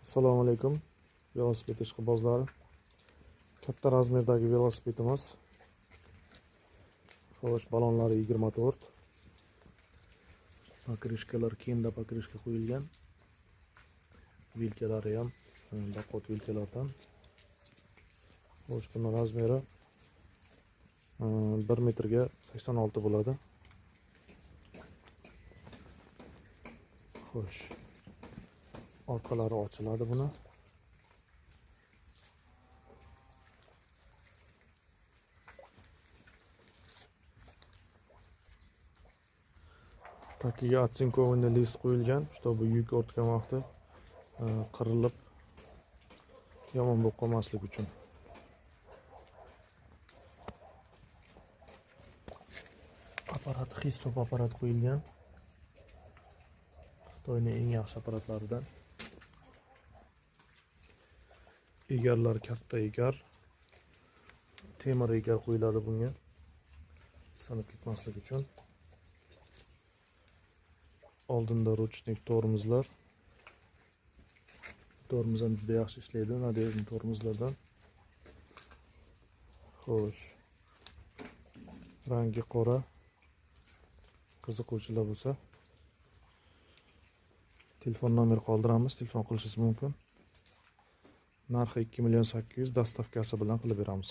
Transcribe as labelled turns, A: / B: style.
A: Assalomu alaykum velosiped ishqibozlari. Katta razmerdagi velosipedimiz. Xo'sh, balonlari 24. Pokrishkalar kiyimda pokrishka qo'yilgan. Vilkalari ham daqot vilkalardan. Xo'sh, buni razmeri 1 metrga 86 bo'ladi. Xo'sh, orqalari ochiladi buni. Tagiga atsinkovni list qo'yilgan, чтобы yuk ortgan vaqti qirilib yomon bo'lib qolmasligi uchun. Apparat Xistop apparat qo'yilgan. Xitoyning eng yaxshi apparatlaridan. Egarlar katta egar. Temir egar qo'yiladi bunga. Sinib ketmasligi uchun. Oldinda ruchnik tormozlar. Tormoz ham juda yaxshi ishlaydi, nadejniy tormozlardan. Xo'sh. Rangi qora. Qiziquvchilar bo'lsa, telefon nomeri qoldiramiz, telefon qilishingiz mumkin. Narxi 2 800 000, dastavkasi bilan qilib beramiz.